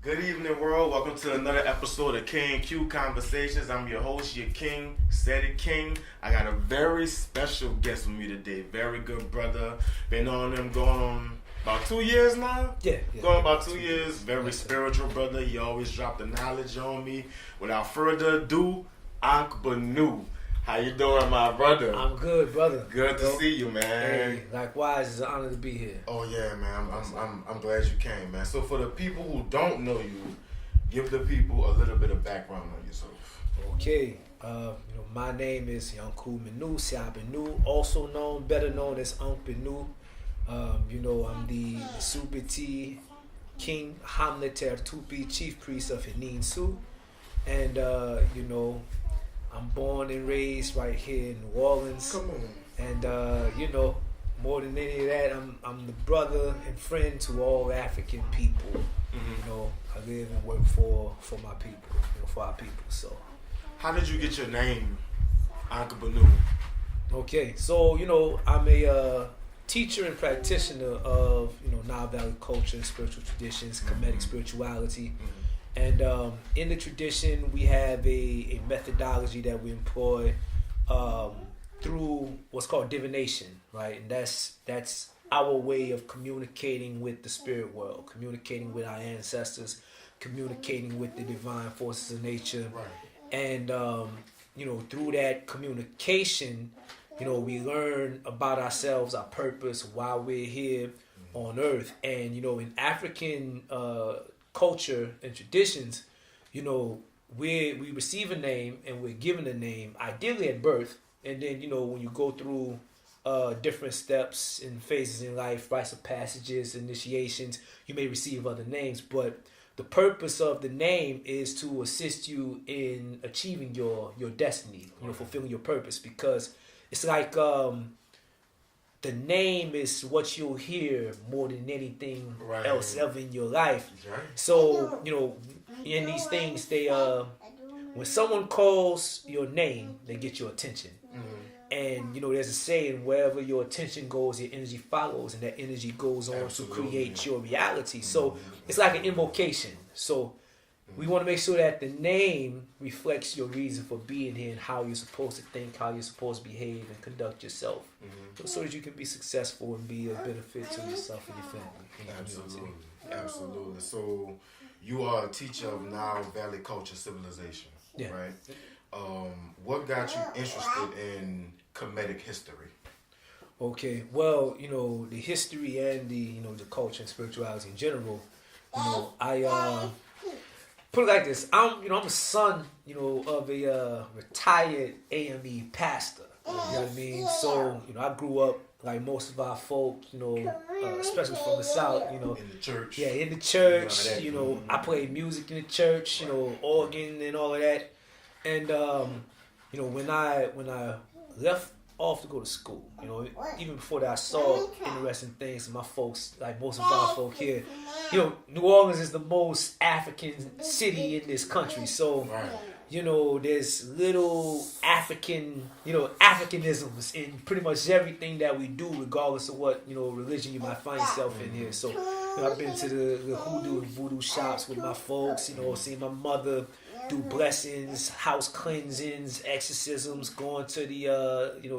Good evening, world. Welcome to another episode of K&Q Conversations. I'm your host, your king, Kemetic King. I got a very special guest with me today. Very good brother. Been on him going on about 2 years now? Yeah. Going about 2 years. Very spiritual brother. He always dropped the knowledge on me. Without further ado, Aankh Benu. How you doing, my brother? I'm good, brother. Good to see you, man. Hey, likewise, it's an honor to be here. Oh yeah, man. I'm glad you came, man. So for the people who don't know you, give the people a little bit of background on yourself. Okay. My name is Aankh Benu, Benu, also better known as Aankh Benu. I'm the Subiti King Hamlet Tupi, Chief Priest of Henin Su. And I'm born and raised right here in New Orleans. Come on. And more than any of that, I'm the brother and friend to all African people. I live and work for my people, for our people. So, how did you get your name, Aankh Benu? Okay, so I'm a teacher and practitioner of Nile Valley culture and spiritual traditions, Kemetic spirituality. And in the tradition, we have a methodology that we employ through what's called divination, right? And that's our way of communicating with the spirit world, communicating with our ancestors, communicating with the divine forces of nature. Right. And, through that communication, we learn about ourselves, our purpose, why we're here on earth. And, in African culture and traditions, we receive a name and we're given a name, ideally at birth, and then when you go through different steps and phases in life, rites of passages, initiations, you may receive other names, but the purpose of the name is to assist you in achieving your destiny, fulfilling your purpose, because it's like the name is what you'll hear more than anything else ever in your life. Right. So, in these things, they when someone calls your name, they get your attention. And, there's a saying, wherever your attention goes, your energy follows, and that energy goes on to create your reality. So it's like an invocation. So we want to make sure that the name reflects your reason for being here and how you're supposed to think, how you're supposed to behave and conduct yourself, so that you can be successful and be a benefit to yourself and your family. Absolutely. So you are a teacher of Nile Valley culture civilization, right? What got you interested in Kemetic history? Okay, well, the history and the culture and spirituality in general, I put it like this. I'm a son, of a retired AME pastor. You know what I mean? So, I grew up like most of our folk, especially from the South, in the church. Yeah, in the church. I played music in the church, organ and all of that. And when I left off to go to school, even before that, I saw interesting things. My folks, like most of our folk here, New Orleans is the most African city in this country. So, there's little African, Africanisms in pretty much everything that we do, regardless of what, religion you might find yourself in here. So, I've been to the hoodoo and voodoo shops with my folks, seeing my mother do blessings, house cleansings, exorcisms, going to the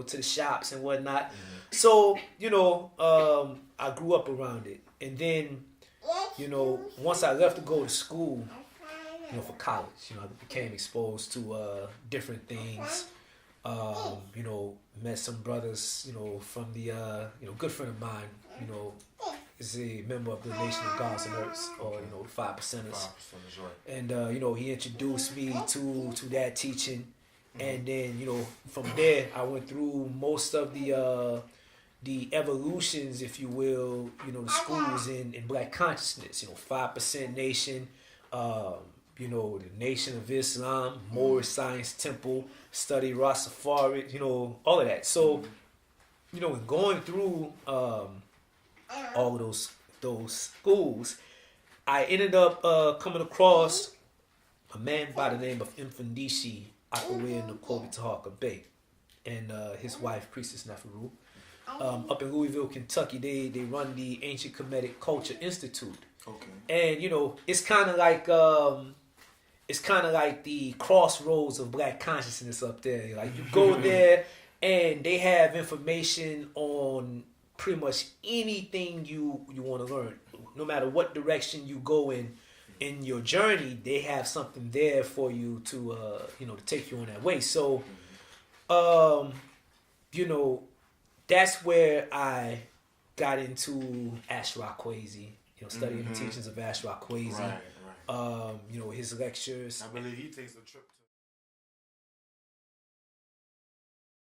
to the shops and whatnot. So, I grew up around it. And then, once I left to go to school, for college, I became exposed to different things. Met some brothers, from the good friend of mine, is a member of the Nation of Gods and Earths, or the 5%ers. And he introduced me to that teaching, and then from there I went through most of the evolutions, if you will, the schools in Black consciousness. 5% Nation, the Nation of Islam, Moorish Science Temple, study Rastafari, all of that. So, going through all of those schools, I ended up coming across a man by the name of Mfundishi Akawin Nkobi Bay, and his wife, Priestess Neferu. Up in Louisville, Kentucky, they run the Ancient Kemetic Culture Institute. Okay. And you know, it's kind of like the crossroads of black consciousness up there. Like you go there, and they have information on pretty much anything you want to learn. No matter what direction you go in your journey, they have something there for you to to take you on that way. So, that's where I got into Ashraf Kwesi. Studying the teachings of Ashraf Kwesi. Right. His lectures. I believe he takes a trip